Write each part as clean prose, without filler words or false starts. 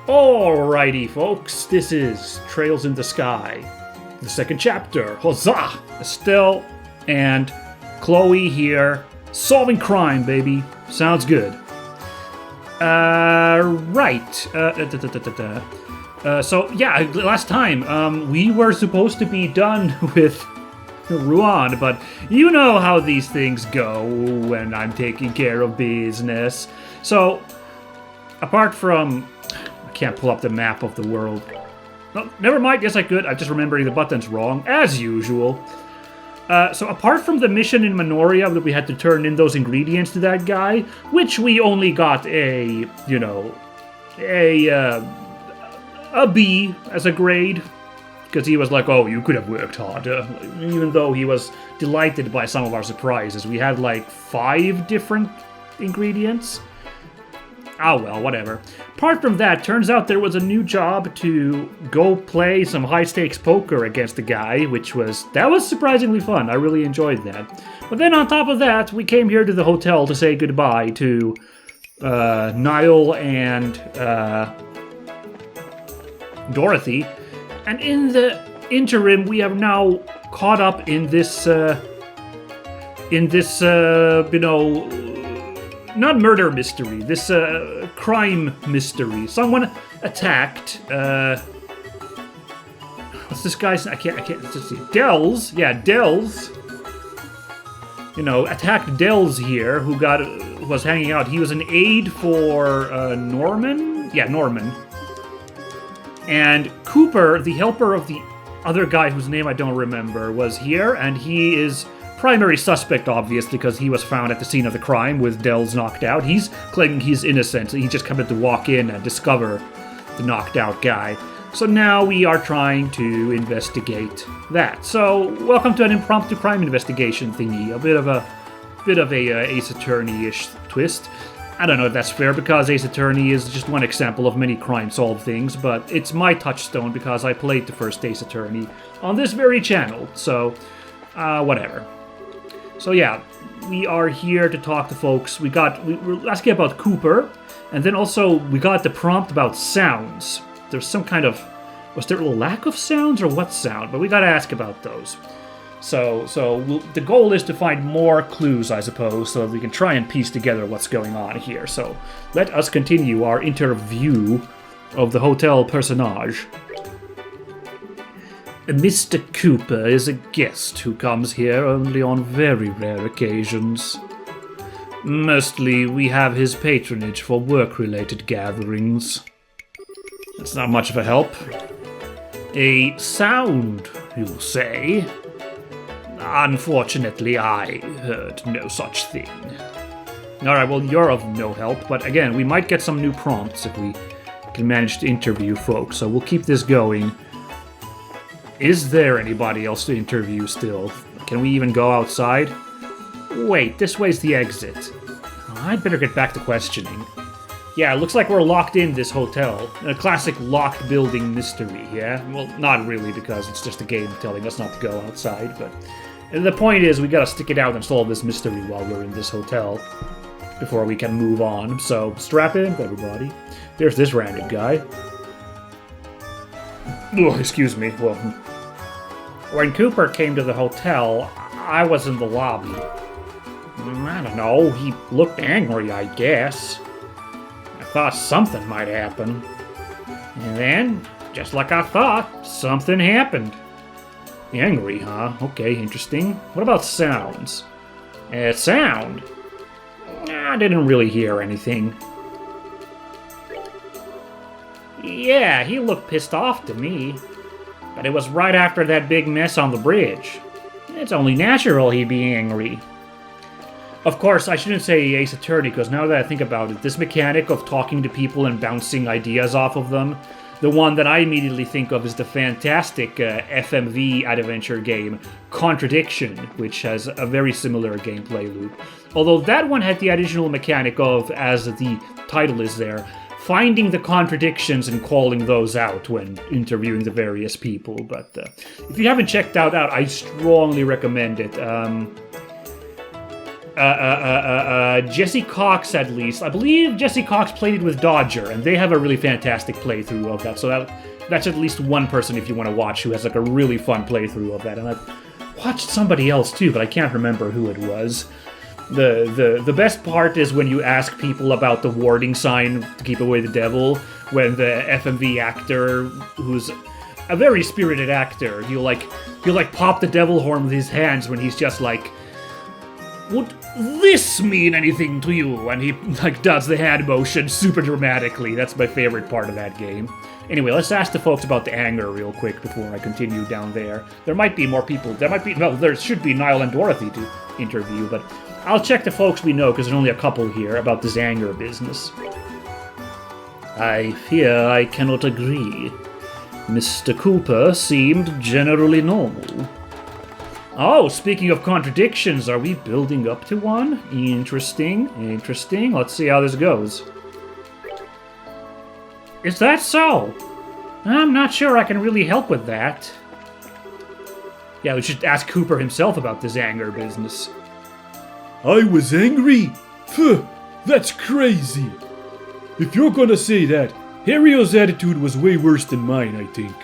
Alrighty, folks, this is Trails in the Sky, the second chapter. Huzzah! Estelle and Chloe here, solving crime, baby. Sounds good. Right. So, yeah, last time, we were supposed to be done with Ruan, but you know how these things go when I'm taking care of business. So, apart from... I can't pull up the map of the world. No, never mind, yes I could. I'm just remembering the buttons wrong, as usual. So apart from the mission in Minoria that we had to turn in those ingredients to that guy, which we only got a B as a grade, because he was like, oh, you could have worked harder, even though he was delighted by some of our surprises. We had like 5 different ingredients. Ah, well, whatever. Apart from that, turns out there was a new job to go play some high-stakes poker against the guy, that was surprisingly fun. I really enjoyed that. But then on top of that, we came here to the hotel to say goodbye to Niall and Dorothy. And in the interim, we have now caught up in this not murder mystery, this crime mystery. Someone attacked, what's this guy's, I can't, let's see, Dells, yeah, Dells, attacked Dells here, who was hanging out. He was an aide for, Norman? Yeah, Norman. And Cooper, the helper of the other guy whose name I don't remember, was here, and he is primary suspect, obviously, because he was found at the scene of the crime with Dells knocked out. He's claiming he's innocent, so he just come in to walk in and discover the knocked out guy. So now we are trying to investigate that. So welcome to an impromptu crime investigation thingy. A bit of a Ace Attorney-ish twist. I don't know if that's fair, because Ace Attorney is just one example of many crime-solved things, but it's my touchstone because I played the first Ace Attorney on this very channel, so whatever. So yeah, we are here to talk to folks. We were asking about Cooper, and then also we got the prompt about sounds. There's some kind of... was there a lack of sounds, or what sound? But we gotta ask about those. So the goal is to find more clues, I suppose, so that we can try and piece together what's going on here. So let us continue our interview of the hotel personage. Mr. Cooper is a guest who comes here only on very rare occasions. Mostly we have his patronage for work-related gatherings. That's not much of a help. A sound, you say? Unfortunately, I heard no such thing. Alright, well, you're of no help, but again, we might get some new prompts if we can manage to interview folks, so we'll keep this going. Is there anybody else to interview still? Can we even go outside? Wait, this way's the exit. I'd better get back to questioning. Yeah, it looks like we're locked in this hotel. A classic locked building mystery, yeah? Well, not really, because it's just a game telling us not to go outside, but... the point is, we gotta stick it out and solve this mystery while we're in this hotel before we can move on. So, strap in, everybody. There's this random guy. Oh, excuse me. Well, when Cooper came to the hotel, I was in the lobby. I don't know, he looked angry, I guess. I thought something might happen. And then, just like I thought, something happened. Angry, huh? Okay, interesting. What about sounds? Sound? I didn't really hear anything. Yeah, he looked pissed off to me. But it was right after that big mess on the bridge. It's only natural he'd be angry. Of course, I shouldn't say Ace Attorney, because now that I think about it, this mechanic of talking to people and bouncing ideas off of them, the one that I immediately think of is the fantastic FMV adventure game, Contraildiction, which has a very similar gameplay loop. Although that one had the additional mechanic of, as the title is there, finding the contradictions and calling those out when interviewing the various people. But if you haven't checked that out, I strongly recommend it. Jesse Cox, at least. I believe Jesse Cox played it with Dodger, and they have a really fantastic playthrough of that. So that's at least one person, if you want to watch, who has like a really fun playthrough of that. And I've watched somebody else too, but I can't remember who it was. The best part is when you ask people about the warding sign to keep away the devil, when the FMV actor, who's a very spirited actor, he'll pop the devil horn with his hands when he's just like, would this mean anything to you? And he like does the hand motion super dramatically. That's my favorite part of that game. Anyway, let's ask the folks about the anger real quick before I continue down there. There might be more people. There should be Niall and Dorothy to interview, but I'll check the folks we know, because there's only a couple here, about this anger business. I fear I cannot agree. Mr. Cooper seemed generally normal. Oh, speaking of contradictions, are we building up to one? Interesting. Let's see how this goes. Is that so? I'm not sure I can really help with that. Yeah, we should ask Cooper himself about this anger business. I was angry? Phew, that's crazy. If you're gonna say that, Harrio's attitude was way worse than mine, I think.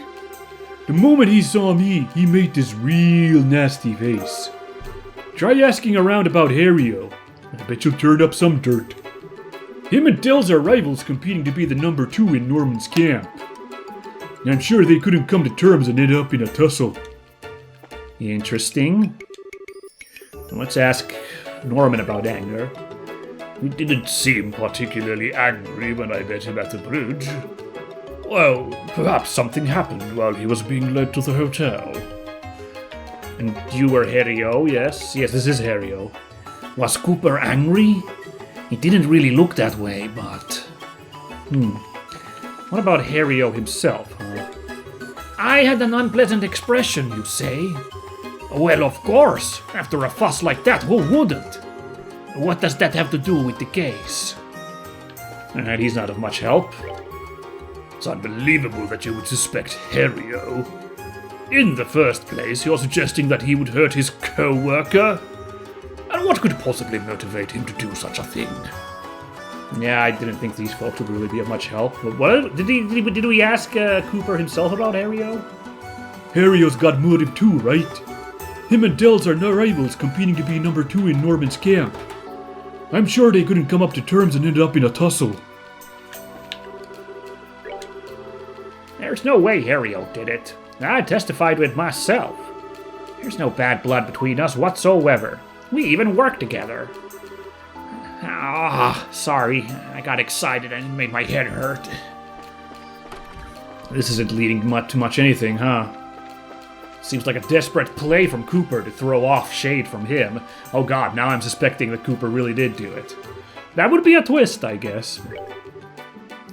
The moment he saw me, he made this real nasty face. Try asking around about Harrio. I bet you'll turn up some dirt. Him and Dell's are rivals, competing to be the number 2 in Norman's camp. And I'm sure they couldn't come to terms and end up in a tussle. Interesting. Let's ask Norman about anger. He didn't seem particularly angry when I met him at the bridge. Well, perhaps something happened while he was being led to the hotel. And you were Harrio, yes? Yes, this is Harrio. Was Cooper angry? He didn't really look that way, but... What about Harrio himself, huh? I had an unpleasant expression, you say? Well, of course. After a fuss like that, who wouldn't? What does that have to do with the case? And he's not of much help. It's unbelievable that you would suspect Harrio. In the first place, you're suggesting that he would hurt his co-worker? And what could possibly motivate him to do such a thing? Yeah, I didn't think these folks would really be of much help. But what did we ask Cooper himself about Harrio? Harrio's got motive too, right? Him and Dells are no rivals, competing to be number 2 in Norman's camp. I'm sure they couldn't come up to terms and ended up in a tussle. There's no way Harrio did it. I testified with myself. There's no bad blood between us whatsoever. We even work together. Sorry. I got excited and it made my head hurt. This isn't leading to much anything, huh? Seems like a desperate play from Cooper to throw off shade from him. Oh god, now I'm suspecting that Cooper really did do it. That would be a twist, I guess.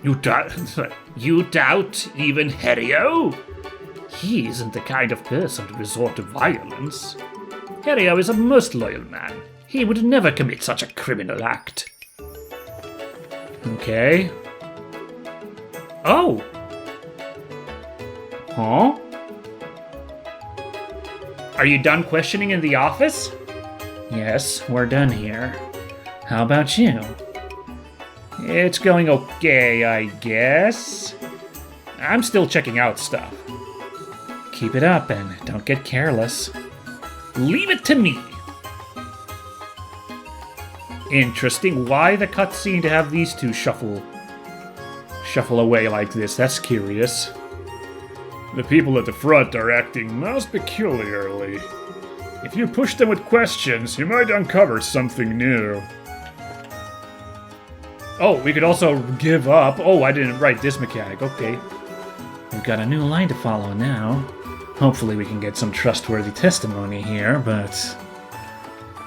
You doubt even Harrio? He isn't the kind of person to resort to violence. Harrio is a most loyal man. He would never commit such a criminal act. Okay. Oh! Huh? Are you done questioning in the office? Yes, we're done here. How about you? It's going okay, I guess. I'm still checking out stuff. Keep it up and don't get careless. Leave it to me. Interesting. Why the cutscene to have these two shuffle away like this? That's curious. The people at the front are acting most peculiarly. If you push them with questions, you might uncover something new. Oh, we could also give up. Oh, I didn't write this mechanic. Okay. We've got a new line to follow now. Hopefully we can get some trustworthy testimony here, but...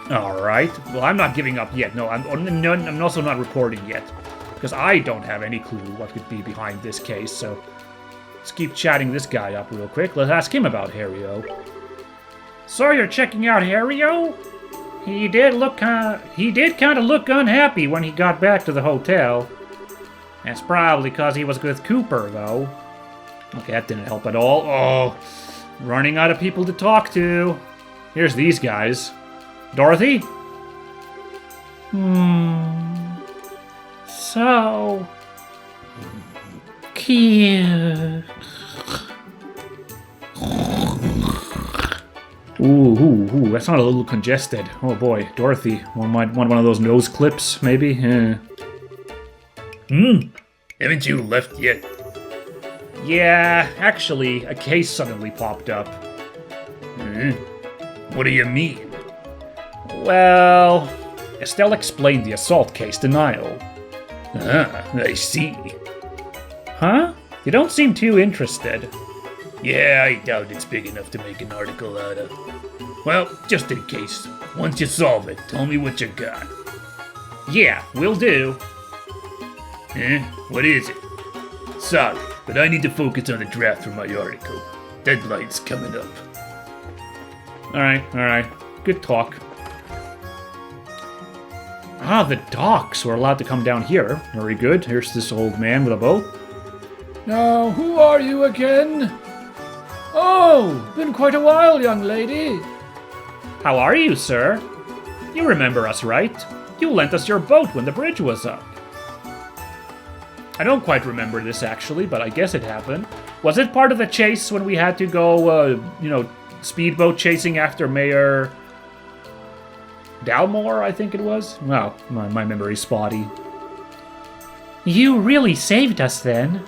Alright. Well, I'm not giving up yet. No, I'm also not reporting yet. Because I don't have any clue what could be behind this case, so... Let's keep chatting this guy up real quick. Let's ask him about Harrio. So you're checking out Harrio? He did kind of look unhappy when he got back to the hotel. That's probably because he was with Cooper, though. Okay, that didn't help at all. Oh, running out of people to talk to. Here's these guys. Dorothy? So cute. Ooh, that sounded a little congested. Oh boy, Dorothy, want one of those nose clips, maybe? Haven't you left yet? Yeah, actually, a case suddenly popped up. What do you mean? Well, Estelle explained the assault case denial. Ah, I see. Huh? You don't seem too interested. Yeah, I doubt it's big enough to make an article out of. Well, just in case, once you solve it, tell me what you got. Yeah, will do. What is it? Sorry, but I need to focus on the draft for my article. Deadline's coming up. Alright. Good talk. Ah, the docks. We're allowed to come down here. Very good. Here's this old man with a boat. Now, who are you again? Oh, been quite a while, young lady. How are you, sir? You remember us, right? You lent us your boat when the bridge was up. I don't quite remember this, actually, but I guess it happened. Was it part of the chase when we had to go, speedboat chasing after Mayor Dalmore, I think it was? Well, my memory's spotty. You really saved us then.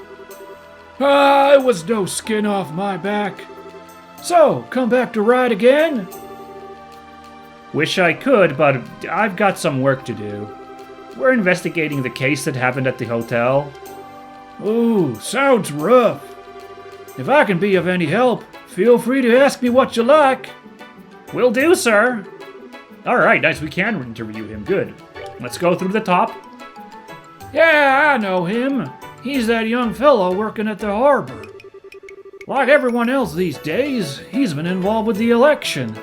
It was no skin off my back. So, come back to ride again? Wish I could, but I've got some work to do. We're investigating the case that happened at the hotel. Ooh, sounds rough. If I can be of any help, feel free to ask me what you like. Will do, sir. Alright, nice, we can interview him. Good. Let's go through the top. Yeah, I know him. He's that young fellow working at the harbor. Like everyone else these days, he's been involved with the election.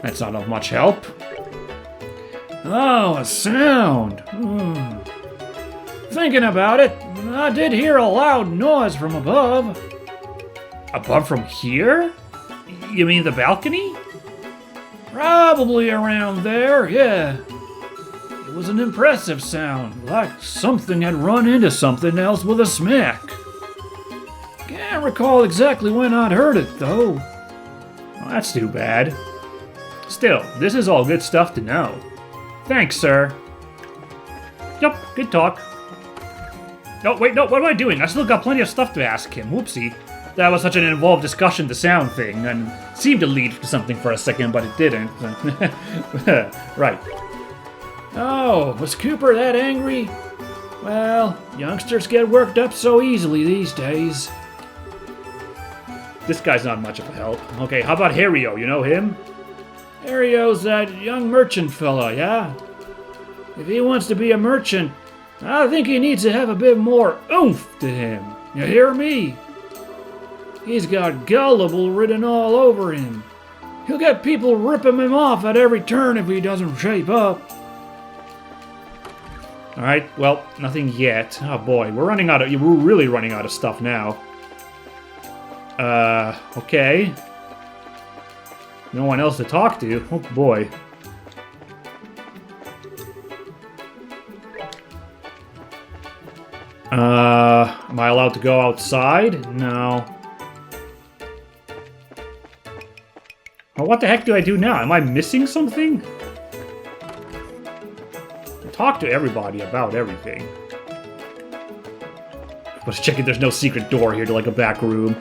That's not of much help. Oh, a sound. Thinking about it, I did hear a loud noise from above. Above from here? You mean the balcony? Probably around there, yeah. It was an impressive sound, like something had run into something else with a smack. Can't recall exactly when I'd heard it, though. Well, that's too bad. Still, this is all good stuff to know. Thanks, sir. Yup, good talk. Oh, wait, no, what am I doing? I still got plenty of stuff to ask him. Whoopsie. That was such an involved discussion to sound thing, and seemed to lead to something for a second, but it didn't. Right. Oh, was Cooper that angry? Well, youngsters get worked up so easily these days. This guy's not much of a help. Okay, how about Harrio? You know him? Harrio's that young merchant fella, yeah? If he wants to be a merchant, I think he needs to have a bit more oomph to him. You hear me? He's got gullible written all over him. He'll get people ripping him off at every turn if he doesn't shape up. Alright, well, nothing yet. Oh boy, we're really running out of stuff now. Okay. No one else to talk to. Oh boy. Am I allowed to go outside? No. Well, what the heck do I do now? Am I missing something? I talk to everybody about everything. Let's check if there's no secret door here to like a back room.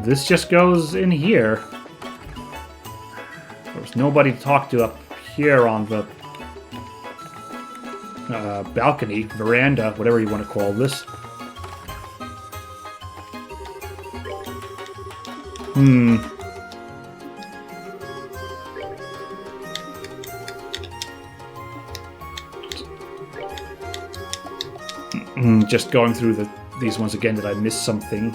This just goes in here. There's nobody to talk to up here on the balcony, veranda, whatever you want to call this. Just going through these ones again. Did I miss something?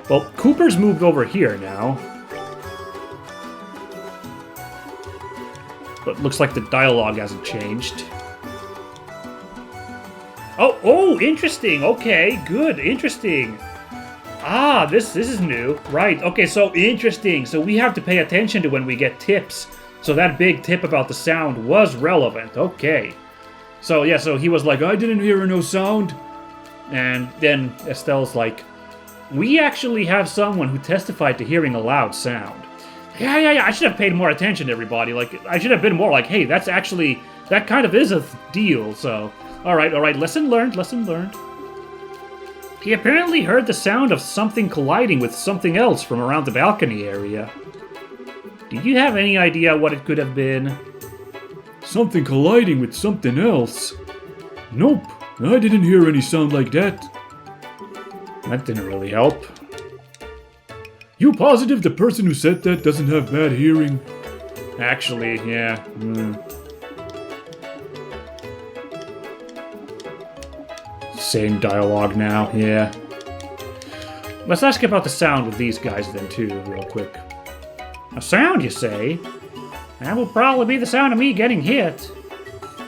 Well, Cooper's moved over here now. But looks like the dialogue hasn't changed. Oh, interesting. Okay, good, interesting. Ah, this is new. Right, okay, so interesting. So we have to pay attention to when we get tips. So that big tip about the sound was relevant. Okay. So yeah, so he was like, I didn't hear no sound. And then Estelle's like, we actually have someone who testified to hearing a loud sound. Yeah, I should have paid more attention to everybody. Like, I should have been more like, hey, that's actually, that kind of is a deal, so. Alright, lesson learned. He apparently heard the sound of something colliding with something else from around the balcony area. Do you have any idea what it could have been? Something colliding with something else? Nope, I didn't hear any sound like that. That didn't really help. You positive the person who said that doesn't have bad hearing? Actually, yeah. Same dialogue now, yeah. Let's ask about the sound with these guys then too, real quick. A sound, you say? That will probably be the sound of me getting hit.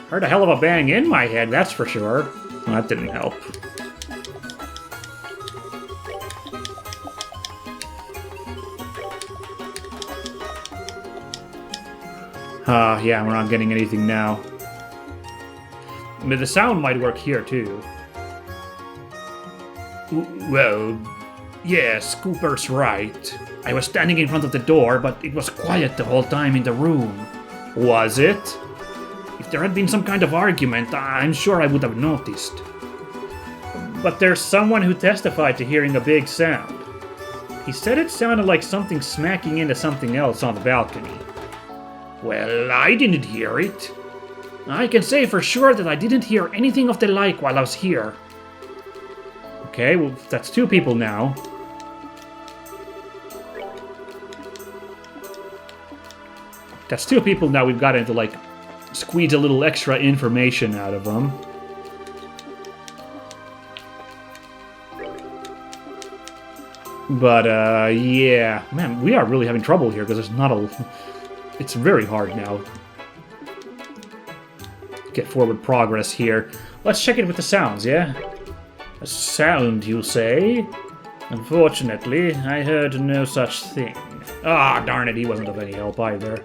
Heard a hell of a bang in my head, that's for sure. Well, that didn't help. Yeah, we're not getting anything now. I mean, the sound might work here, too. Well, yes, Cooper's right. I was standing in front of the door, but it was quiet the whole time in the room. Was it? If there had been some kind of argument, I'm sure I would have noticed. But there's someone who testified to hearing a big sound. He said it sounded like something smacking into something else on the balcony. Well, I didn't hear it. I can say for sure that I didn't hear anything of the like while I was here. Okay, well, that's two people now. That's two people now we've got to, like, squeeze a little extra information out of them. But, yeah. Man, we are really having trouble here because there's not a... It's very hard now. Get forward progress here. Let's check it with the sounds, yeah? A sound, you say? Unfortunately, I heard no such thing. Ah, darn it, he wasn't of any help either.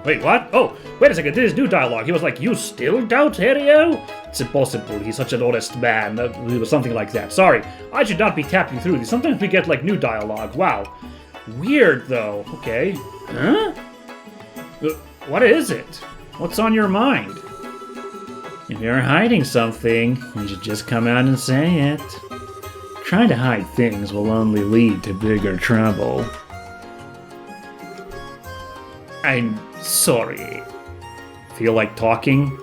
Wait, what? Oh, wait a second, this is new dialogue. He was like, you still doubt Herio? It's impossible, he's such an honest man. It was something like that. Sorry, I should not be tapping through these. Sometimes we get, like, new dialogue. Wow. Weird, though. Okay. Huh? What is it? What's on your mind? If you're hiding something, you should just come out and say it. Trying to hide things will only lead to bigger trouble. I'm sorry. Feel like talking?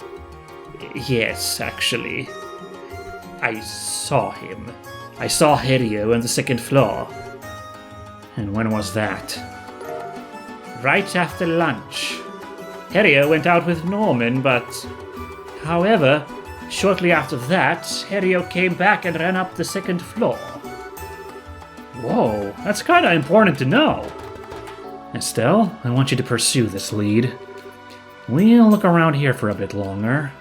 Yes, actually. I saw him. I saw Herio on the second floor. And when was that? Right after lunch. Herio went out with Norman, but... However, shortly after that, Herio came back and ran up the second floor. Whoa, that's kinda important to know. Estelle, I want you to pursue this lead. We'll look around here for a bit longer.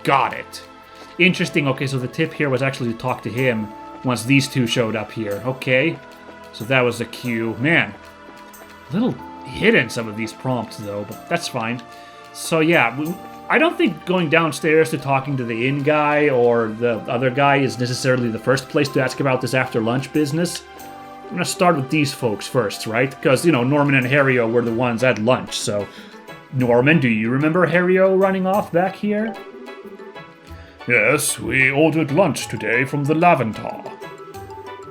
Got it. Interesting, okay, so the tip here was actually to talk to him once these two showed up here. Okay, so that was the cue. Man, a little hidden some of these prompts though, but that's fine. So yeah, I don't think going downstairs to talking to the inn guy or the other guy is necessarily the first place to ask about this after lunch business. I'm gonna start with these folks first, right? Because, you know, Norman and Herio were the ones at lunch, so... Norman, do you remember Herio running off back here? Yes, we ordered lunch today from the Laventar.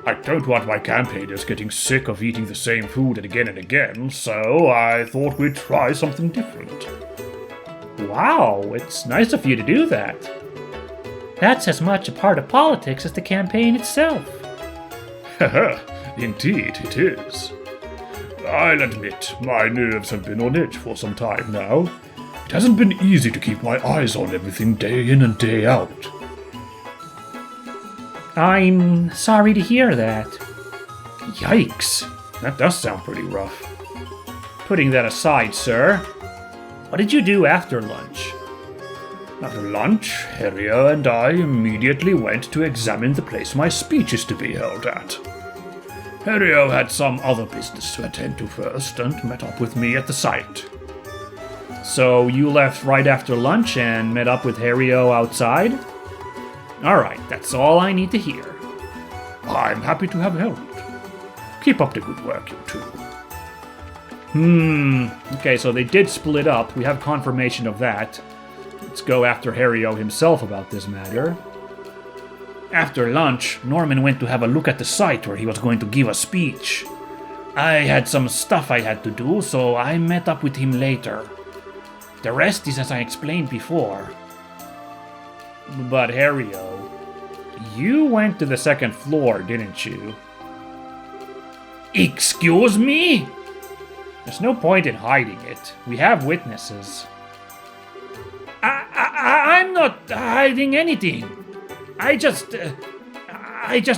I don't want my campaigners getting sick of eating the same food and again, so I thought we'd try something different. Wow, it's nice of you to do that. That's as much a part of politics as the campaign itself. Haha, indeed it is. I'll admit, my nerves have been on edge for some time now. It hasn't been easy to keep my eyes on everything day in and day out. I'm sorry to hear that. Yikes, that does sound pretty rough. Putting that aside, sir, what did you do after lunch? After lunch, Herio and I immediately went to examine the place my speech is to be held at. Herio had some other business to attend to first and met up with me at the site. So you left right after lunch and met up with Herio outside? Alright, that's all I need to hear. I'm happy to have helped. Keep up the good work, you two. Okay, so they did split up. We have confirmation of that. Let's go after Herio himself about this matter. After lunch, Norman went to have a look at the site where he was going to give a speech. I had some stuff I had to do, so I met up with him later. The rest is as I explained before. But Herio, you went to the second floor, didn't you? Excuse me? There's no point in hiding it. We have witnesses. I'm not hiding anything. I just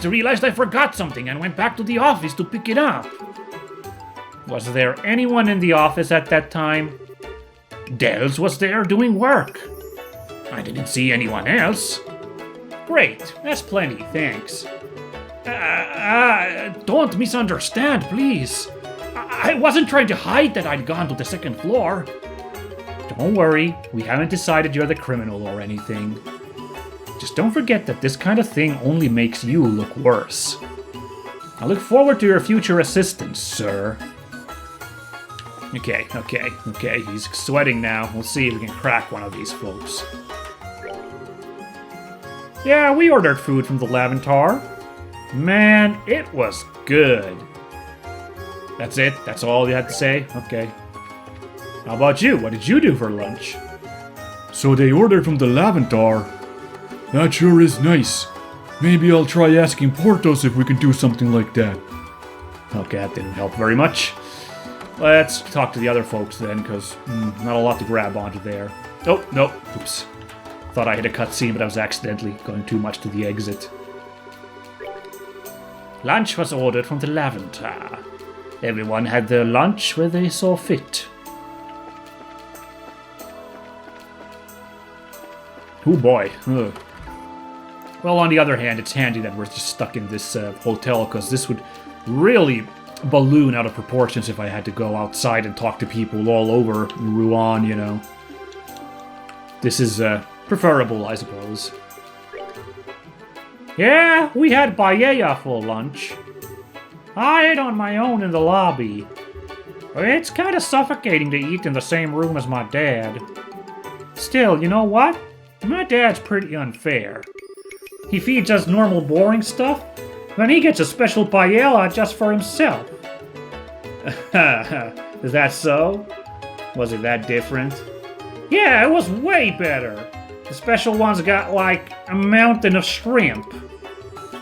realized I forgot something and went back to the office to pick it up. Was there anyone in the office at that time? Dels was there doing work. I didn't see anyone else. Great, that's plenty, thanks. Don't misunderstand, please. I wasn't trying to hide that I'd gone to the second floor. Don't worry, we haven't decided you're the criminal or anything. Just don't forget that this kind of thing only makes you look worse. I look forward to your future assistance, sir. Okay, he's sweating now. We'll see if we can crack one of these folks. Yeah, we ordered food from the Laventar. Man, it was good. That's it? That's all you had to say? Okay. How about you? What did you do for lunch? So they ordered from the Laventar. That sure is nice. Maybe I'll try asking Portos if we can do something like that. Okay, that didn't help very much. Let's talk to the other folks then, because not a lot to grab onto there. Oh, no. Oops. Thought I hit a cutscene, but I was accidentally going too much to the exit. Lunch was ordered from the Laventar. Everyone had their lunch where they saw fit. Oh boy. Ugh. Well, on the other hand, it's handy that we're just stuck in this hotel, because this would really balloon out of proportions if I had to go outside and talk to people all over Ruan, you know. This is preferable, I suppose. Yeah, we had paella for lunch. I ate on my own in the lobby. It's kind of suffocating to eat in the same room as my dad. Still, you know what? My dad's pretty unfair. He feeds us normal boring stuff, then he gets a special paella just for himself. Is that so? Was it that different? Yeah, it was way better. The special ones got like a mountain of shrimp.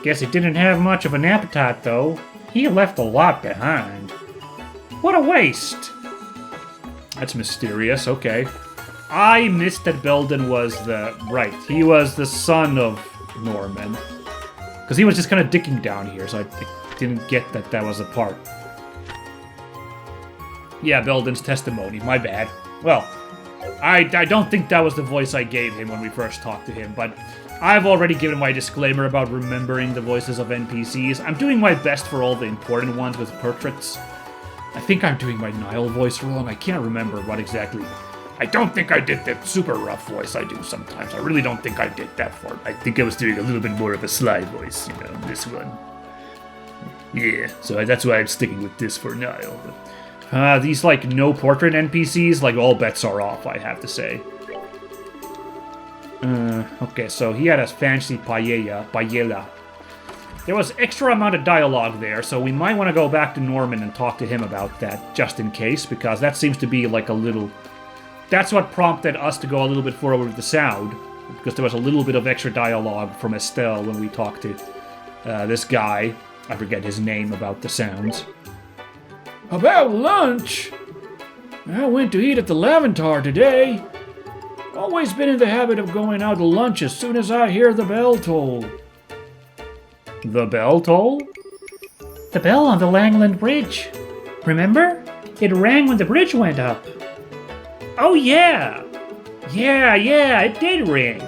Guess he didn't have much of an appetite though. He left a lot behind. What a waste. That's mysterious, okay. I missed that Belden was he was the son of Norman. Because he was just kind of dicking down here, so I didn't get that that was a part. Yeah, Belden's testimony, my bad. Well, I don't think that was the voice I gave him when we first talked to him, but I've already given my disclaimer about remembering the voices of NPCs. I'm doing my best for all the important ones with portraits. I think I'm doing my Nile voice wrong, I can't remember what exactly. I don't think I did that super rough voice I do sometimes. I really don't think I did that for it. I think I was doing a little bit more of a sly voice, you know, this one. Yeah, so that's why I'm sticking with this for Nile. These, like, no portrait NPCs, like, all bets are off, I have to say. Okay, so he had a fancy paella. There was extra amount of dialogue there, so we might want to go back to Norman and talk to him about that, just in case, because that seems to be, like, a little... That's what prompted us to go a little bit forward with the sound, because there was a little bit of extra dialogue from Estelle when we talked to this guy. I forget his name about the sounds. About lunch? I went to eat at the Laventar today. Always been in the habit of going out to lunch as soon as I hear the bell toll. The bell toll? The bell on the Langland Bridge. Remember? It rang when the bridge went up. Oh yeah! Yeah, it did ring.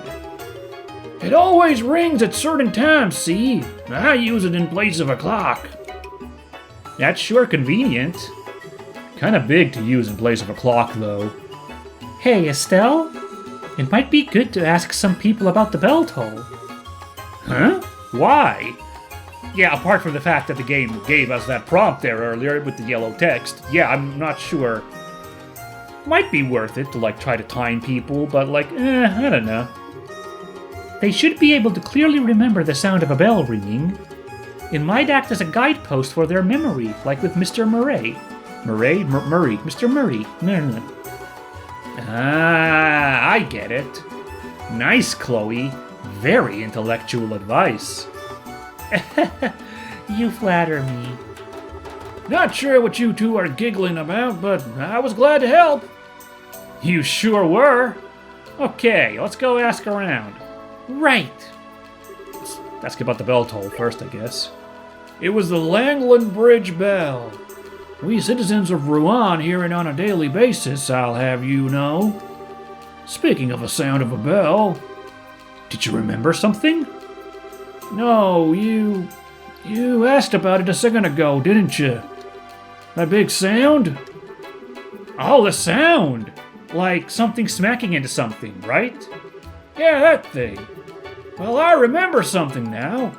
It always rings at certain times, see? I use it in place of a clock. That's sure convenient. Kinda big to use in place of a clock, though. Hey, Estelle? It might be good to ask some people about the bell toll. Huh? Why? Yeah, apart from the fact that the game gave us that prompt there earlier with the yellow text. Yeah, I'm not sure. Might be worth it to, like, try to time people, but, like, I don't know. They should be able to clearly remember the sound of a bell ringing. It might act as a guidepost for their memory, like with Mr. Murray. Murray? Mr. Murray. No. Ah, I get it. Nice, Chloe. Very intellectual advice. You flatter me. Not sure what you two are giggling about, but I was glad to help. You sure were. Okay, let's go ask around. Right. Let's ask about the bell toll first, I guess. It was the Langland Bridge bell. We citizens of Ruan hear it on a daily basis, I'll have you know. Speaking of the sound of a bell... Did you remember something? No, you asked about it a second ago, didn't you? That big sound? Oh, the sound! Like something smacking into something, right? Yeah, that thing. Well, I remember something now.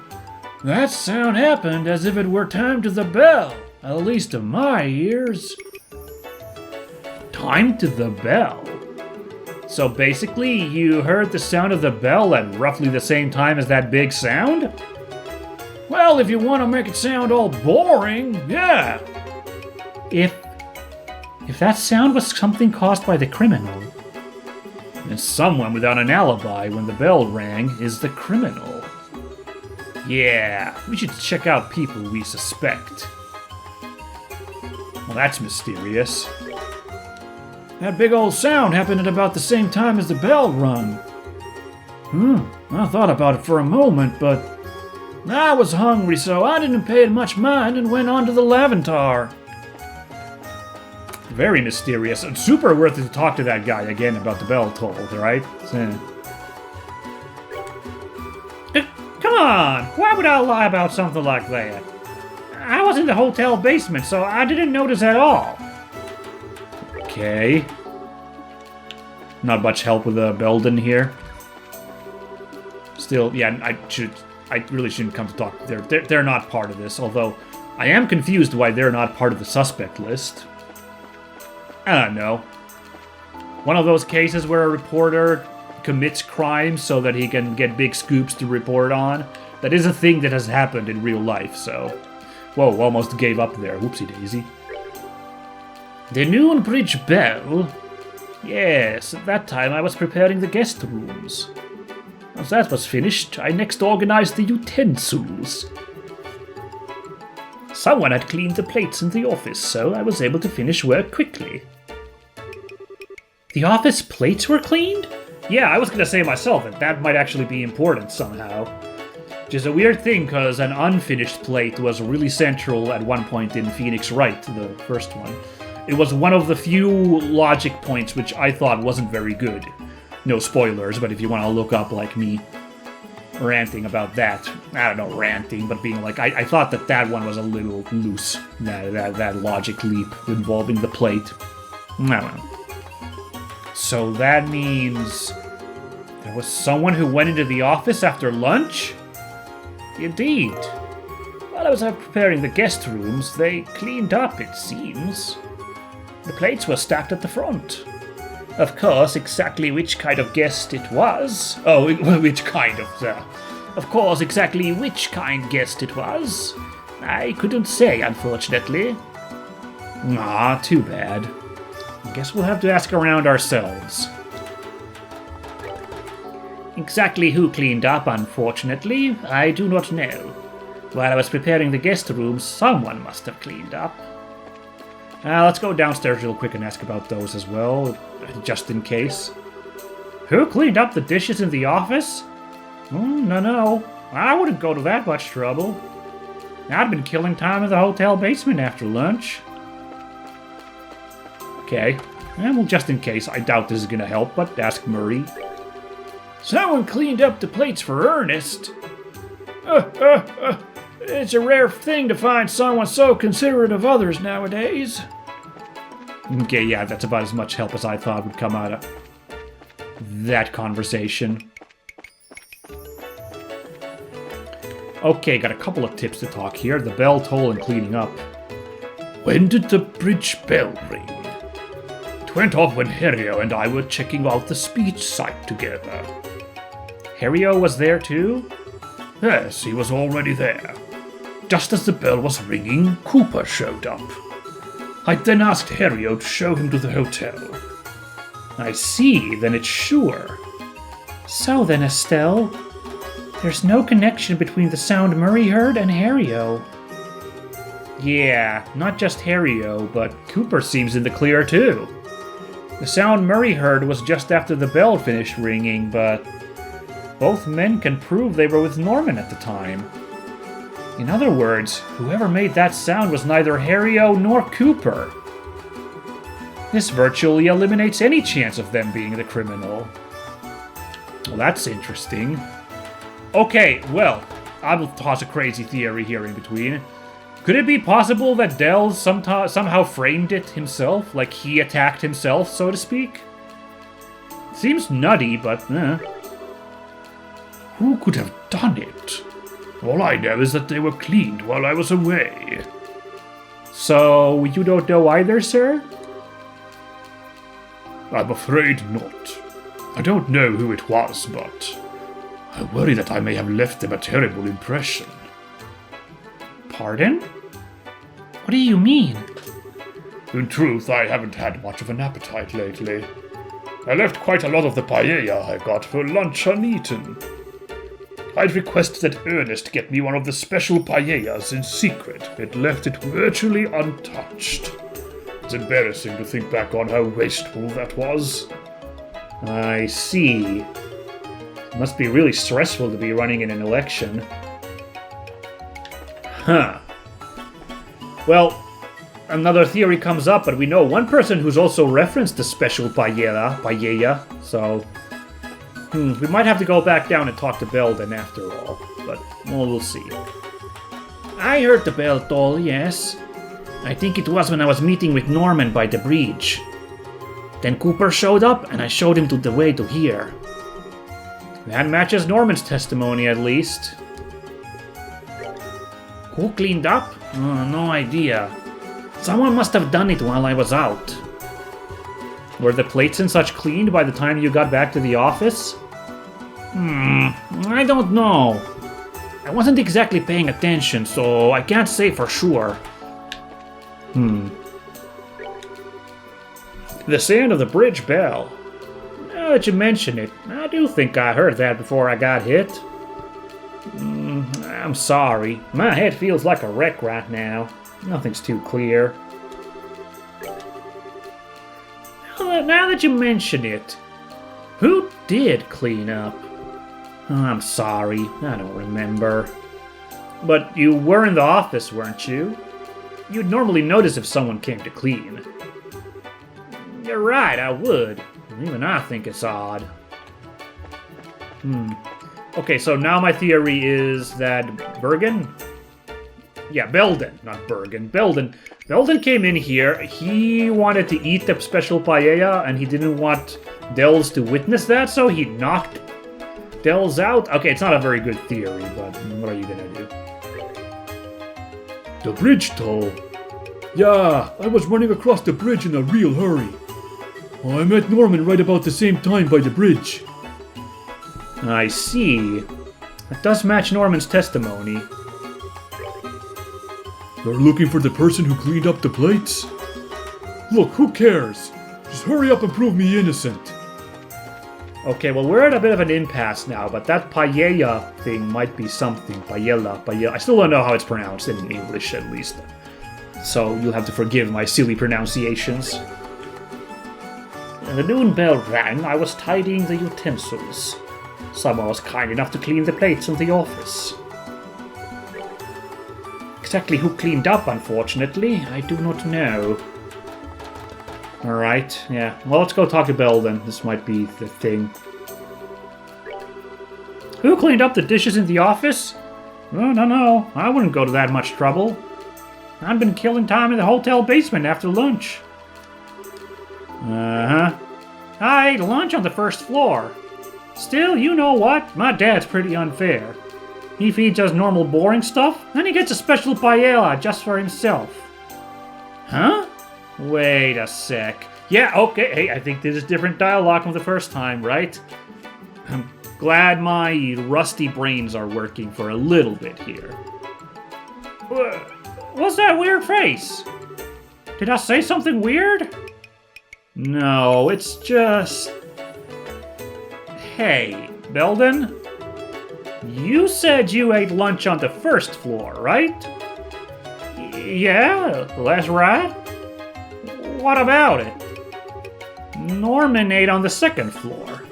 That sound happened as if it were timed to the bell, at least to my ears. Timed to the bell? So basically, you heard the sound of the bell at roughly the same time as that big sound? Well, if you want to make it sound all boring, yeah. If that sound was something caused by the criminal, then someone without an alibi when the bell rang is the criminal. Yeah, we should check out people we suspect. Well, that's mysterious. That big old sound happened at about the same time as the bell rung. I thought about it for a moment, but I was hungry, so I didn't pay it much mind and went on to the Laventar. Very mysterious, and super worth it to talk to that guy again about the bell toll, right? Come on! Why would I lie about something like that? I was in the hotel basement, so I didn't notice at all. Okay. Not much help with the Belden here. Still, yeah, I really shouldn't come to talk. They're not part of this, although I am confused why they're not part of the suspect list. I don't know. One of those cases where a reporter commits crimes so that he can get big scoops to report on. That is a thing that has happened in real life, so... Whoa, almost gave up there. Whoopsie daisy. The Noon Bridge bell? Yes, at that time I was preparing the guest rooms. Once that was finished, I next organized the utensils. Someone had cleaned the plates in the office, so I was able to finish work quickly. The office plates were cleaned? Yeah, I was gonna say myself that might actually be important somehow. Which is a weird thing, because an unfinished plate was really central at one point in Phoenix Wright, the first one. It was one of the few logic points which I thought wasn't very good. No spoilers, but if you want to look up, like me, ranting about that. I don't know, ranting, but being like, I thought that one was a little loose. That logic leap involving the plate. I don't know. So that means there was someone who went into the office after lunch? Indeed. While I was out preparing the guest rooms, they cleaned up, it seems. The plates were stacked at the front. Of course, exactly which kind of guest it was. Oh, which kind of, Of course, exactly which kind guest it was. I couldn't say, unfortunately. Ah, too bad. I guess we'll have to ask around ourselves. Exactly who cleaned up, unfortunately, I do not know. While I was preparing the guest rooms, someone must have cleaned up. Let's go downstairs real quick and ask about those as well, just in case. Who cleaned up the dishes in the office? No. I wouldn't go to that much trouble. I'd been killing time in the hotel basement after lunch. Okay. Well, just in case, I doubt this is gonna help, but ask Murray. Someone cleaned up the plates for Ernest. It's a rare thing to find someone so considerate of others nowadays. Okay, yeah, that's about as much help as I thought would come out of that conversation. Okay, got a couple of tips to talk here. The bell toll and cleaning up. When did the bridge bell ring? It went off when Herio and I were checking out the speech site together. Herio was there too? Yes, he was already there. Just as the bell was ringing, Cooper showed up. I then asked Herio to show him to the hotel. I see, then it's sure. So then, Estelle, there's no connection between the sound Murray heard and Herio. Yeah, not just Herio, but Cooper seems in the clear too. The sound Murray heard was just after the bell finished ringing, but both men can prove they were with Norman at the time. In other words, whoever made that sound was neither Herio nor Cooper. This virtually eliminates any chance of them being the criminal. Well, that's interesting. Okay, well, I will toss a crazy theory here in between. Could it be possible that Dell somehow framed it himself? Like he attacked himself, so to speak? Seems nutty, but Who could have done it? All I know is that they were cleaned while I was away. So, you don't know either, sir? I'm afraid not. I don't know who it was, but I worry that I may have left them a terrible impression. Pardon? What do you mean? In truth, I haven't had much of an appetite lately. I left quite a lot of the paella I got for lunch uneaten. I'd requested that Ernest get me one of the special paellas in secret, but left it virtually untouched. It's embarrassing to think back on how wasteful that was. I see. It must be really stressful to be running in an election. Huh. Well, another theory comes up, but we know one person who's also referenced the special paella, so we might have to go back down and talk to Belden after all, but we'll see. I heard the bell toll, yes. I think it was when I was meeting with Norman by the bridge. Then Cooper showed up, and I showed him the way to here. That matches Norman's testimony, at least. Who cleaned up? Oh, no idea. Someone must have done it while I was out. Were the plates and such cleaned by the time you got back to the office? I don't know. I wasn't exactly paying attention, so I can't say for sure. The sound of the bridge bell. Now that you mention it, I do think I heard that before I got hit. I'm sorry. My head feels like a wreck right now. Nothing's too clear. Now that you mention it, who did clean up? I'm sorry, I don't remember. But you were in the office, weren't you? You'd normally notice if someone came to clean. You're right, I would. Even I think it's odd. Okay, so now my theory is that Bergen? Yeah, Belden, not Bergen. Belden came in here. He wanted to eat the special paella, and he didn't want Dells to witness that, so he knocked Dells out. Okay, it's not a very good theory, but what are you gonna do? The bridge toll. Yeah, I was running across the bridge in a real hurry. I met Norman right about the same time by the bridge. I see. That does match Norman's testimony. You're looking for the person who cleaned up the plates? Look, who cares? Just hurry up and prove me innocent. Okay, well, we're at a bit of an impasse now, but that paella thing might be something. Paella. I still don't know how it's pronounced in English, at least. So you'll have to forgive my silly pronunciations. The noon bell rang. I was tidying the utensils. Someone was kind enough to clean the plates in the office. Exactly who cleaned up, unfortunately, I do not know. Alright, yeah. Well, let's go talk to Belden. This might be the thing. Who cleaned up the dishes in the office? Oh, no. I wouldn't go to that much trouble. I've been killing time in the hotel basement after lunch. Uh-huh. I ate lunch on the first floor. Still, you know what? My dad's pretty unfair. He feeds us normal boring stuff, and he gets a special paella just for himself. Huh? Wait a sec. Yeah, okay, hey, I think this is different dialogue from the first time, right? I'm glad my rusty brains are working for a little bit here. What's that weird face? Did I say something weird? No, it's just... Hey, Belden? You said you ate lunch on the first floor, right? Yeah, that's right. What about it? Norman ate on the second floor.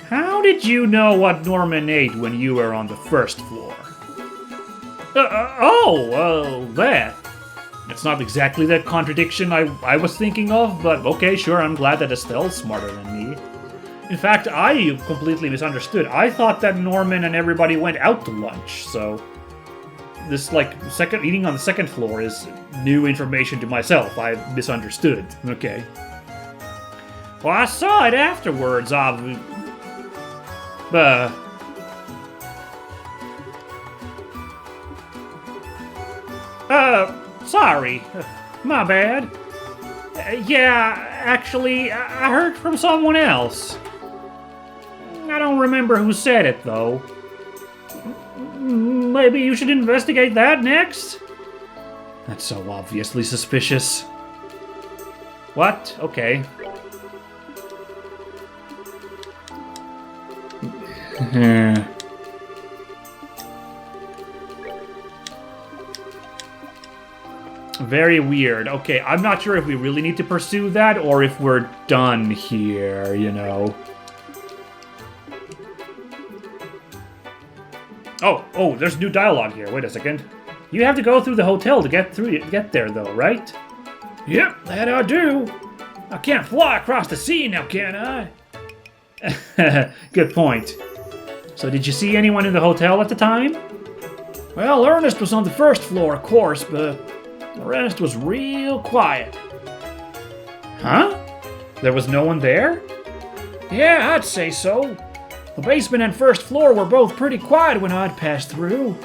How did you know what Norman ate when you were on the first floor? That. It's not exactly the contradiction I was thinking of, but okay, sure, I'm glad that Estelle's smarter than me. In fact, I completely misunderstood. I thought that Norman and everybody went out to lunch, so... This, eating on the second floor is new information to myself. I misunderstood. Okay. Well, I saw it afterwards, sorry. My bad. Yeah, actually, I heard from someone else. I don't remember who said it, though. Maybe you should investigate that next? That's so obviously suspicious. What? Okay. Very weird. Okay, I'm not sure if we really need to pursue that or if we're done here, you know. Oh, there's new dialogue here. Wait a second. You have to go through the hotel to get there, though, right? Yep, that I do. I can't fly across the sea now, can I? Good point. So did you see anyone in the hotel at the time? Well, Ernest was on the first floor, of course, but the rest was real quiet. Huh? There was no one there? Yeah, I'd say so. The basement and first floor were both pretty quiet when I'd passed through.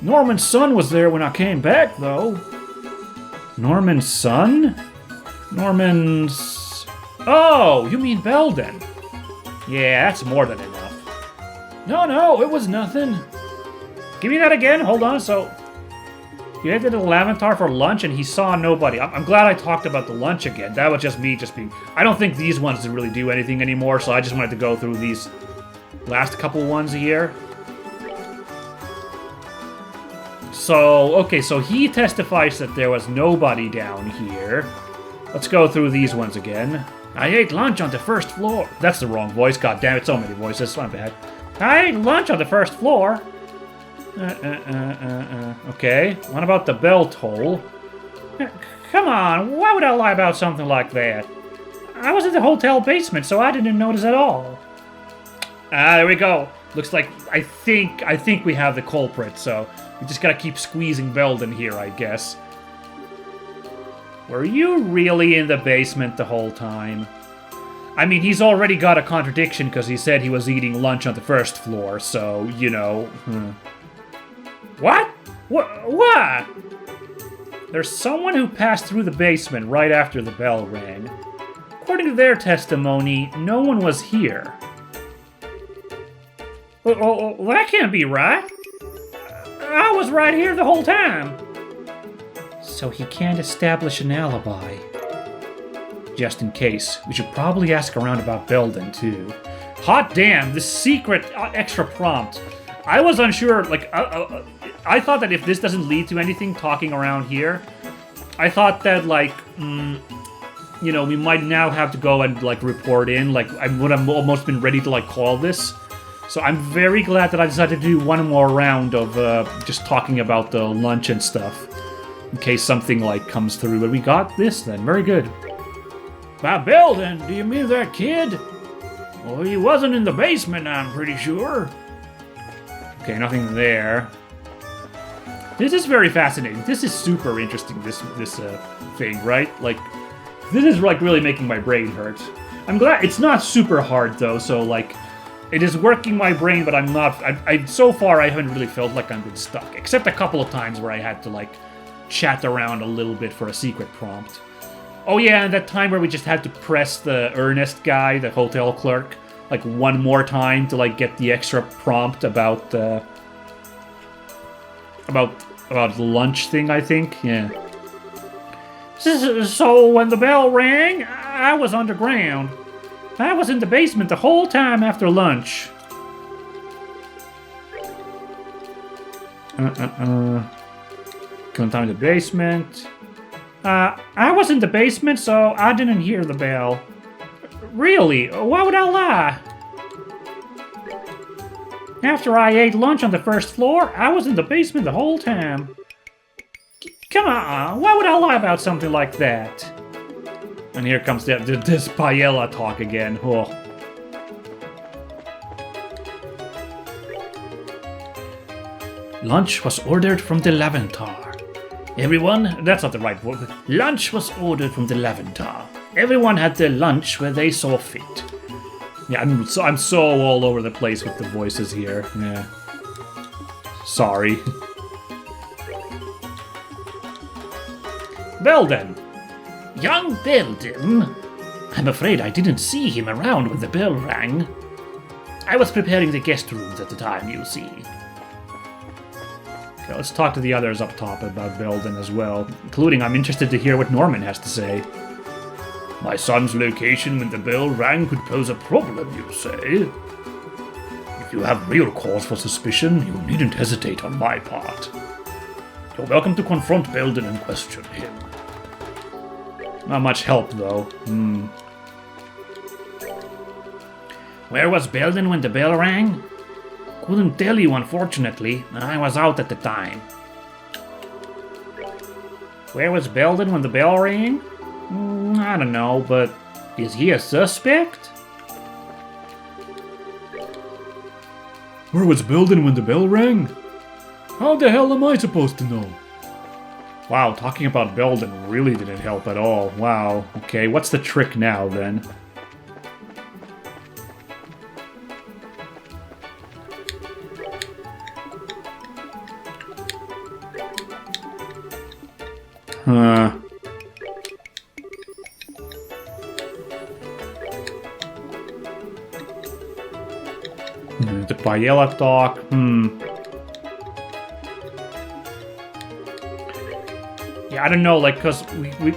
Norman's son was there when I came back, though. Norman's son? Norman's... Oh, you mean Belden. Yeah, that's more than enough. No, it was nothing. Give me that again. Hold on, so... You headed to Laventar for lunch and he saw nobody. I'm glad I talked about the lunch again. That was just me being... I don't think these ones really do anything anymore, so I just wanted to go through these last couple ones here. So, okay, so he testifies that there was nobody down here. Let's go through these ones again. I ate lunch on the first floor. That's the wrong voice. God damn it, so many voices. My bad. I ate lunch on the first floor. Okay, what about the bell toll? Come on, why would I lie about something like that? I was in the hotel basement, so I didn't notice at all. There we go. Looks like I think we have the culprit, so we just gotta keep squeezing Belden here, I guess. Were you really in the basement the whole time? I mean, he's already got a contradiction because he said he was eating lunch on the first floor, so, you know... What? What? There's someone who passed through the basement right after the bell rang. According to their testimony, no one was here. That can't be right. I was right here the whole time. So he can't establish an alibi. Just in case, we should probably ask around about Belden, too. Hot damn, this secret extra prompt. I was unsure, like, I thought that if this doesn't lead to anything talking around here, I thought that, like, you know, we might now have to go and, like, report in, like, I would have almost been ready to, like, call this. So I'm very glad that I decided to do one more round of just talking about the lunch and stuff. in case something like comes through. But we got this then. Very good. By Belden, do you mean that kid? Well, he wasn't in the basement, I'm pretty sure. Okay, nothing there. This is very fascinating. This is super interesting, this thing, right? Like, this is like really making my brain hurt. I'm glad it's not super hard though, so like, it is working my brain, but I'm not. So far I haven't really felt like I've been stuck, except a couple of times where I had to like chat around a little bit for a secret prompt. Oh yeah, and that time where we just had to press the Ernest guy, the hotel clerk, like one more time to like get the extra prompt about the lunch thing, I think. Yeah. So when the bell rang, I was underground. I was in the basement the whole time after lunch. Going down to the basement. I was in the basement, so I didn't hear the bell. Really? Why would I lie? After I ate lunch on the first floor, I was in the basement the whole time. Come on, why would I lie about something like that? And here comes this paella talk again. Oh. Lunch was ordered from the Laventar. Everyone, that's not the right word. Lunch was ordered from the Laventar. Everyone had their lunch where they saw fit. Yeah, I'm so all over the place with the voices here. Yeah. Sorry. Belden. Young Belden? I'm afraid I didn't see him around when the bell rang. I was preparing the guest rooms at the time, you see. Okay, let's talk to the others up top about Belden as well, including I'm interested to hear what Norman has to say. My son's location when the bell rang could pose a problem, you say? If you have real cause for suspicion, you needn't hesitate on my part. You're welcome to confront Belden and question him. Not much help, though. Where was Belden when the bell rang? Couldn't tell you, unfortunately. I was out at the time. Where was Belden when the bell rang? I don't know, but is he a suspect? Where was Belden when the bell rang? How the hell am I supposed to know? Wow, talking about Belden really didn't help at all. Wow, okay, what's the trick now, then? The paella talk, Yeah, I don't know, like, because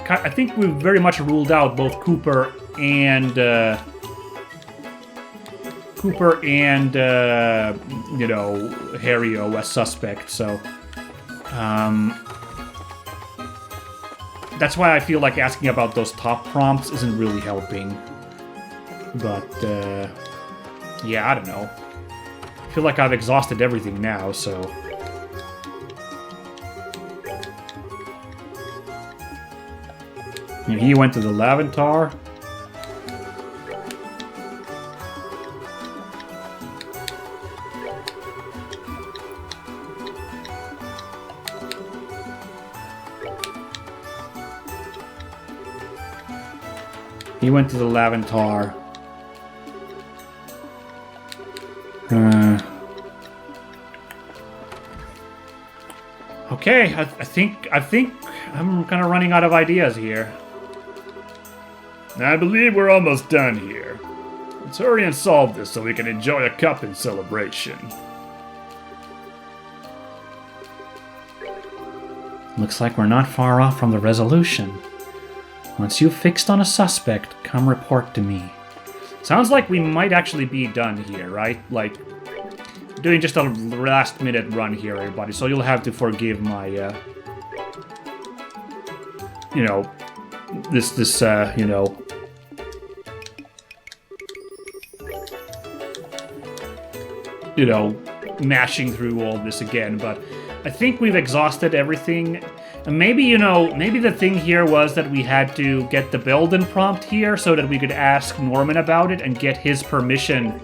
I think we've very much ruled out both Cooper and you know, Harry-O as suspects, so that's why I feel like asking about those top prompts isn't really helping. But yeah, I don't know. I feel like I've exhausted everything now, so and he went to the Laventar. He went to the Laventar. Okay, I think I'm kind of running out of ideas here. I believe we're almost done here. Let's hurry and solve this so we can enjoy a cup in celebration. Looks like we're not far off from the resolution. Once you've fixed on a suspect, come report to me. Sounds like we might actually be done here, right? Like, doing just a last-minute run here, everybody, so you'll have to forgive my, you know, this, you know, mashing through all this again, but I think we've exhausted everything. And maybe, you know, maybe the thing here was that we had to get the Belden prompt here so that we could ask Norman about it and get his permission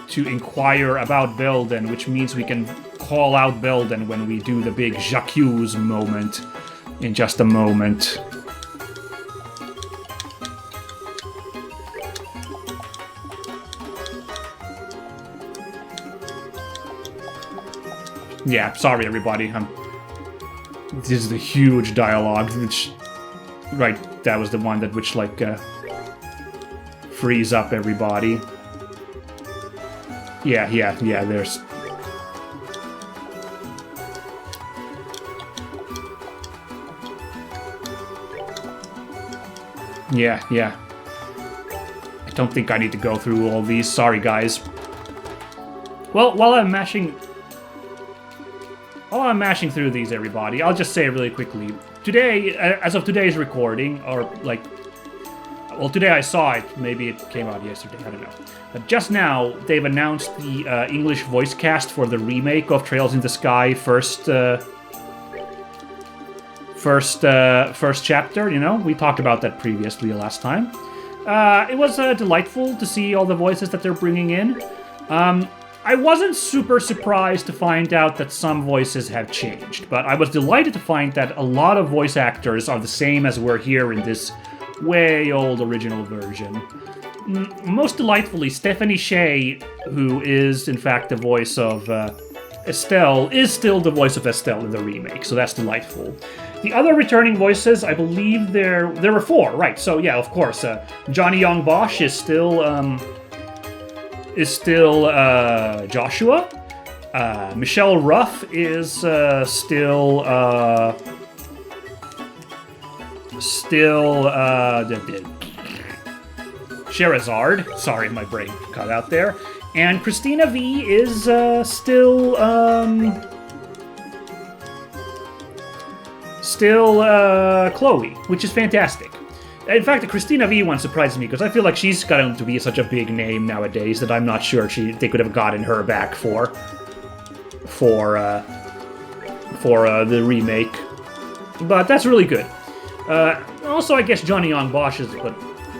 to inquire about Belden, which means we can call out Belden when we do the big Jacques moment in just a moment. Yeah, sorry everybody. This is the huge dialogue, which, right, that was the one that which like frees up everybody. Yeah, there's... Yeah. I don't think I need to go through all these. Sorry, guys. Well, while I'm mashing through these, everybody, I'll just say really quickly. Today, as of today's recording, or like... Well, today I saw it. Maybe it came out yesterday. I don't know. But just now, they've announced the English voice cast for the remake of Trails in the Sky first chapter. You know, we talked about that previously last time. It was delightful to see all the voices that they're bringing in. I wasn't super surprised to find out that some voices have changed, but I was delighted to find that a lot of voice actors are the same as were here in this way old original version. Most delightfully, Stephanie Shea, who is in fact the voice of Estelle, is still the voice of Estelle in the remake, so that's delightful. The other returning voices, I believe there were 4, right? So yeah, of course, Johnny Young Bosch is still Joshua. Michelle Ruff is still Sherazard. Sorry, my brain cut out there. And Christina V is still Chloe, which is fantastic. In fact, the Christina V one surprises me because I feel like she's gotten to be such a big name nowadays that I'm not sure they could have gotten her back for the remake. But that's really good. Also, I guess Johnny Young Bosch is, but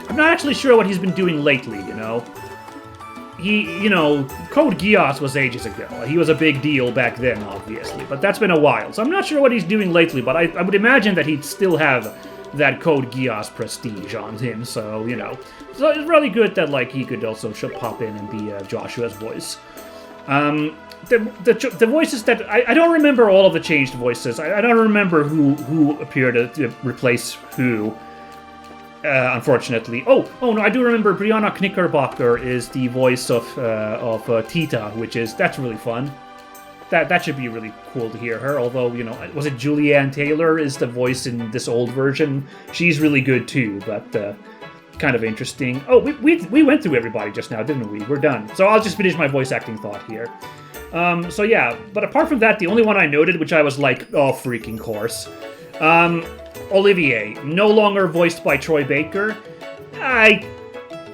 I'm not actually sure what he's been doing lately, you know. Code Geass was ages ago. He was a big deal back then, obviously, but that's been a while. So I'm not sure what he's doing lately, but I would imagine that he'd still have that Code Geass prestige on him, so, you know. So it's really good that, like, he could also pop in and be Joshua's voice. The voices that... I don't remember all of the changed voices. I don't remember who appeared to replace who, unfortunately. Oh, no, I do remember Brianna Knickerbocker is the voice of Tita, that's really fun. That should be really cool to hear her, although, you know, was it Julianne Taylor is the voice in this old version? She's really good too, but kind of interesting. Oh, we went through everybody just now, didn't we? We're done. So I'll just finish my voice acting thought here. So yeah, but apart from that, the only one I noted, which I was like, oh, freaking course. Olivier, no longer voiced by Troy Baker.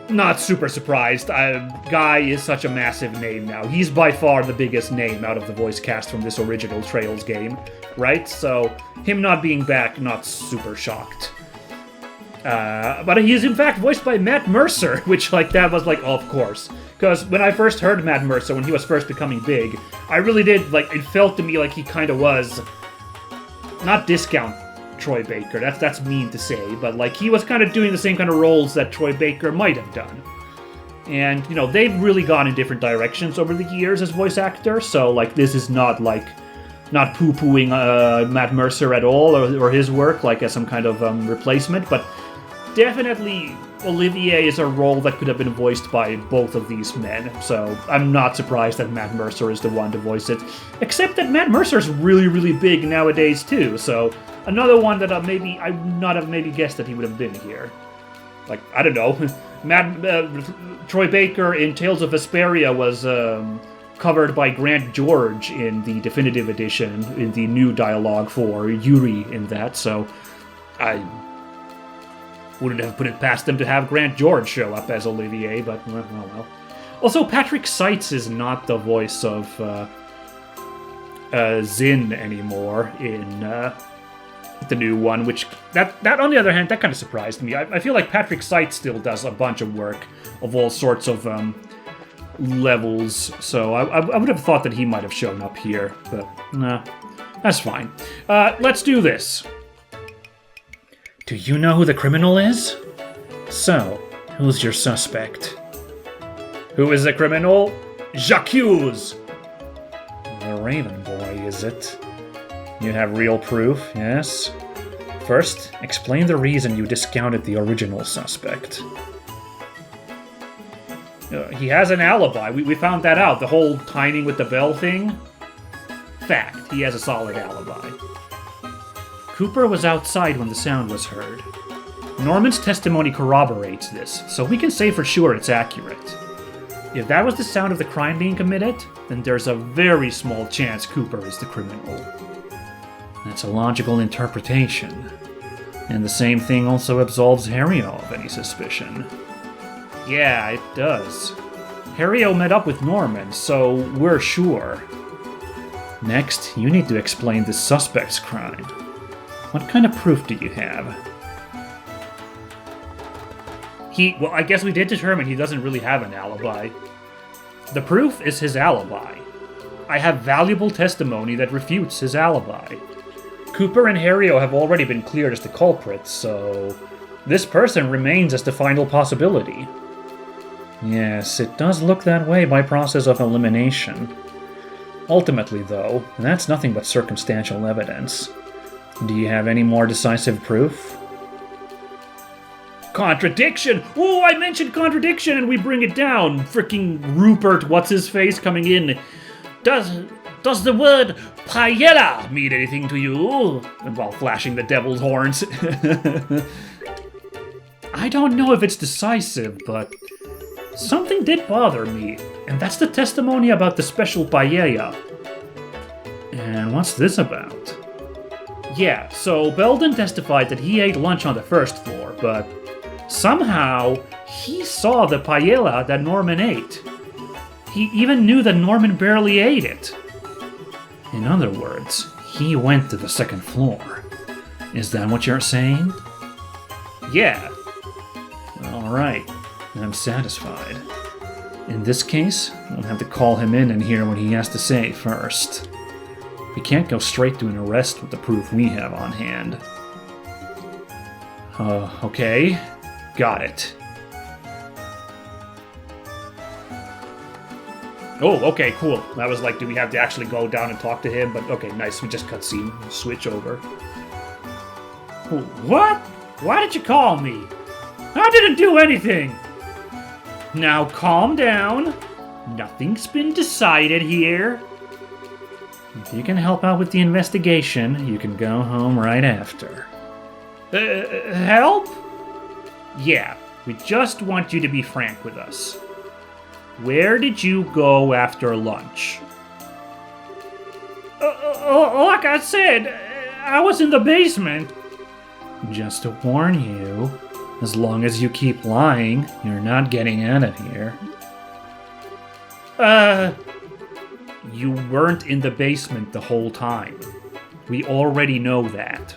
Not super surprised. Guy is such a massive name now. He's by far the biggest name out of the voice cast from this original Trails game, right? So him not being back, not super shocked. But he is in fact voiced by Matt Mercer, which that was oh, of course. Because when I first heard Matt Mercer, when he was first becoming big, I really did, it felt to me like he kind of was, not discount Troy Baker, that's mean to say, but he was kind of doing the same kind of roles that Troy Baker might have done. And, you know, they've really gone in different directions over the years as voice actors, so this is not not poo-pooing Matt Mercer at all, or his work, as some kind of replacement, but definitely Olivier is a role that could have been voiced by both of these men, so I'm not surprised that Matt Mercer is the one to voice it, except that Matt Mercer's really, really big nowadays too, so another one that I would not have maybe guessed that he would have been here. I don't know, Troy Baker in Tales of Vesperia was covered by Grant George in the definitive edition, in the new dialogue for Yuri in that, so I wouldn't have put it past them to have Grant George show up as Olivier, but well. Also, Patrick Seitz is not the voice of Zin anymore in the new one, which that on the other hand, that kind of surprised me. I feel like Patrick Seitz still does a bunch of work of all sorts of levels, so I would have thought that he might have shown up here, but nah, that's fine. Let's do this. Do you know who the criminal is? So, who's your suspect? Who is the criminal? J'accuse! The Raven Boy, is it? You have real proof, yes? First, explain the reason you discounted the original suspect. He has an alibi. We found that out. The whole timing with the bell thing. Fact, he has a solid alibi. Cooper was outside when the sound was heard. Norman's testimony corroborates this, so we can say for sure it's accurate. If that was the sound of the crime being committed, then there's a very small chance Cooper is the criminal. That's a logical interpretation. And the same thing also absolves Harrio of any suspicion. Yeah, it does. Harrio met up with Norman, so we're sure. Next, you need to explain the suspect's crime. What kind of proof do you have? Well, I guess we did determine he doesn't really have an alibi. The proof is his alibi. I have valuable testimony that refutes his alibi. Cooper and Harrio have already been cleared as the culprits, so this person remains as the final possibility. Yes, it does look that way by process of elimination. Ultimately, though, that's nothing but circumstantial evidence. Do you have any more decisive proof? Contradiction! Oh, I mentioned contradiction and we bring it down. Fricking Rupert, what's-his-face, coming in. Does the word paella mean anything to you? While flashing the devil's horns. I don't know if it's decisive, but something did bother me, and that's the testimony about the special paella. And what's this about? Yeah, so Belden testified that he ate lunch on the first floor, but somehow he saw the paella that Norman ate. He even knew that Norman barely ate it. In other words, he went to the second floor. Is that what you're saying? Yeah. Alright, I'm satisfied. In this case, I'll have to call him in and hear what he has to say first. We can't go straight to an arrest with the proof we have on hand. Okay. Got it. Oh, okay, cool. That was like, do we have to actually go down and talk to him? But okay, nice. We just cutscene. Switch over. What? Why did you call me? I didn't do anything. Now calm down. Nothing's been decided here. If you can help out with the investigation, you can go home right after. Help? Yeah, we just want you to be frank with us. Where did you go after lunch? Like I said, I was in the basement. Just to warn you, as long as you keep lying, you're not getting out of here. You weren't in the basement the whole time. We already know that.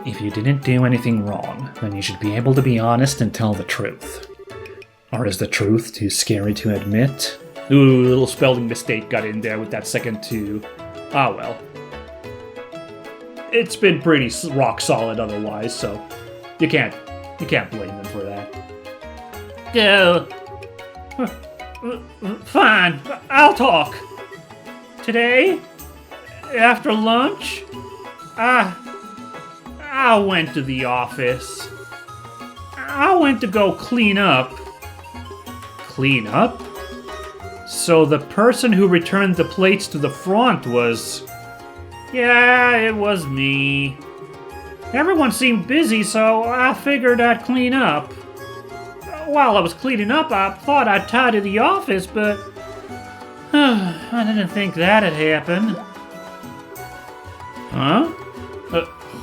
If you didn't do anything wrong, then you should be able to be honest and tell the truth. Or is the truth too scary to admit? Ooh, a little spelling mistake got in there with that second two. Ah, well. It's been pretty rock solid otherwise, so you can't blame them for that. Fine, I'll talk. Today, after lunch, I went to the office. I went to go clean up. Clean up? So the person who returned the plates to the front was... Yeah, it was me. Everyone seemed busy, so I figured I'd clean up. While I was cleaning up, I thought I'd tidy the office, but... I didn't think that'd happen. Huh?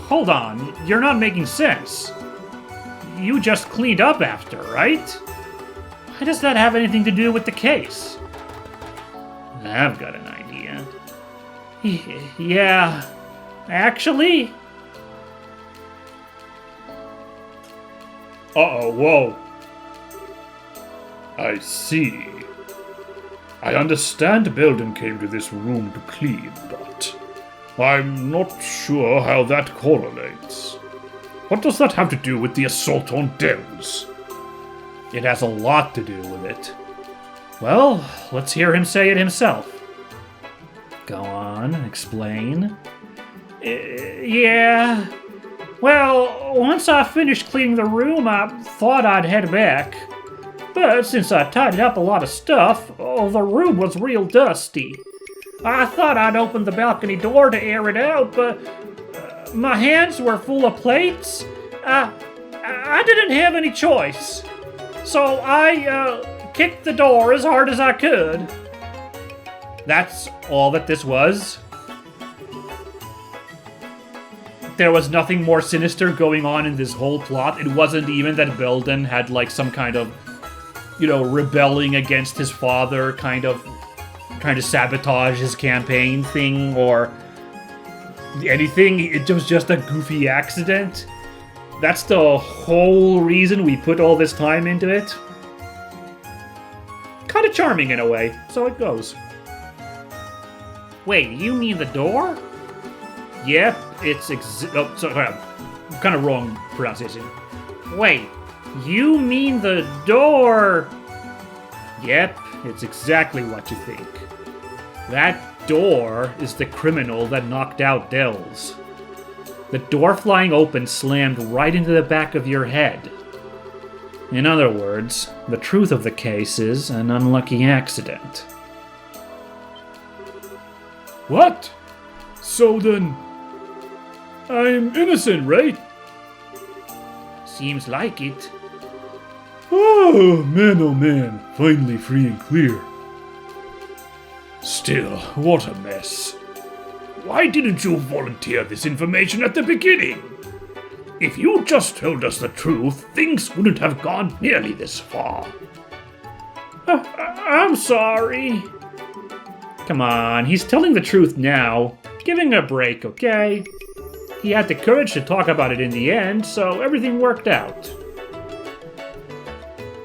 Hold on, you're not making sense. You just cleaned up after, right? Why does that have anything to do with the case? I've got an idea. Yeah, actually. Uh-oh, whoa. I see. I understand Belden came to this room to clean, but I'm not sure how that correlates. What does that have to do with the assault on Dells? It has a lot to do with it. Well, let's hear him say it himself. Go on, explain. Yeah. Well, once I finished cleaning the room, I thought I'd head back. But since I tidied up a lot of stuff, the room was real dusty. I thought I'd open the balcony door to air it out, but my hands were full of plates. I didn't have any choice. So I kicked the door as hard as I could. That's all that this was? There was nothing more sinister going on in this whole plot. It wasn't even that Belden had like some kind of, rebelling against his father, kind of trying to sabotage his campaign thing or anything. It was just a goofy accident. That's the whole reason we put all this time into it. Kind of charming in a way, so it goes. Wait, you mean the door? Yep, it's kind of wrong pronunciation. Wait, you mean the door? Yep, it's exactly what you think. That door is the criminal that knocked out Dells. The door flying open slammed right into the back of your head. In other words, the truth of the case is an unlucky accident. What? So then, I'm innocent, right? Seems like it. Oh man, finally free and clear. Still, what a mess. Why didn't you volunteer this information at the beginning? If you just told us the truth, things wouldn't have gone nearly this far. I'm sorry. Come on, he's telling the truth now. Give him a break, okay? He had the courage to talk about it in the end, so everything worked out.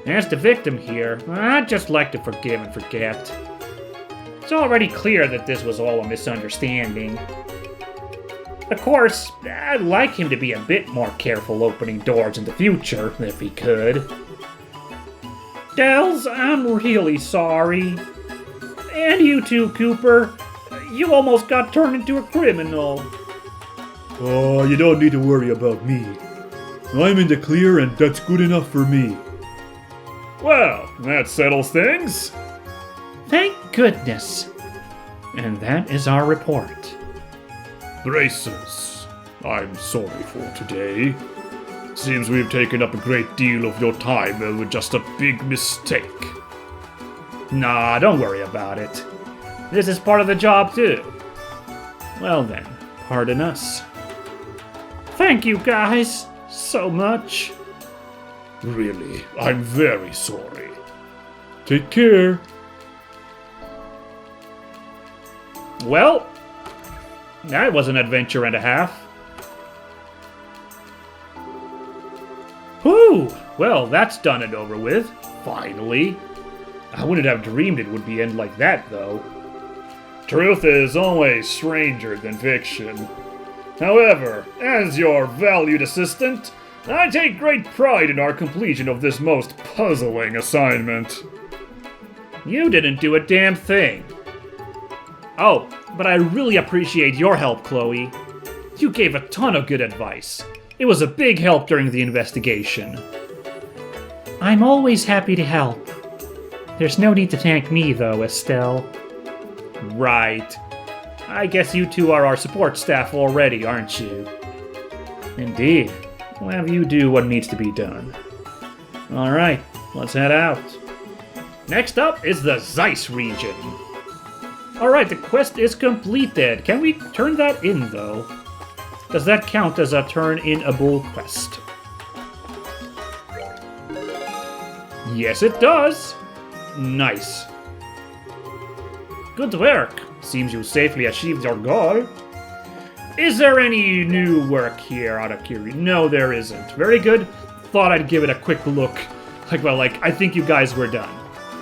As the victim here, I'd just like to forgive and forget. It's already clear that this was all a misunderstanding. Of course, I'd like him to be a bit more careful opening doors in the future, if he could. Dells, I'm really sorry. And you too, Cooper. You almost got turned into a criminal. Oh, you don't need to worry about me. I'm in the clear and that's good enough for me. Well, that settles things. Thank goodness. And that is our report. Braces, I'm sorry for today. Seems we've taken up a great deal of your time over just a big mistake. Nah, don't worry about it. This is part of the job too. Well then, pardon us. Thank you guys so much. Really, I'm very sorry. Take care. Well, that was an adventure and a half. Whew! Well, that's done and over with. Finally. I wouldn't have dreamed it would be end like that, though. Truth is always stranger than fiction. However, as your valued assistant, I take great pride in our completion of this most puzzling assignment. You didn't do a damn thing. Oh, but I really appreciate your help, Chloe. You gave a ton of good advice. It was a big help during the investigation. I'm always happy to help. There's no need to thank me, though, Estelle. Right. I guess you two are our support staff already, aren't you? Indeed. We'll have you do what needs to be done. Alright, let's head out. Next up is the Zeiss region. Alright, the quest is completed. Can we turn that in, though? Does that count as a turn-in-able quest? Yes, it does! Nice. Good work. Seems you safely achieved your goal. Is there any new work here out of curiosity? No, there isn't. Very good. Thought I'd give it a quick look. I think you guys were done.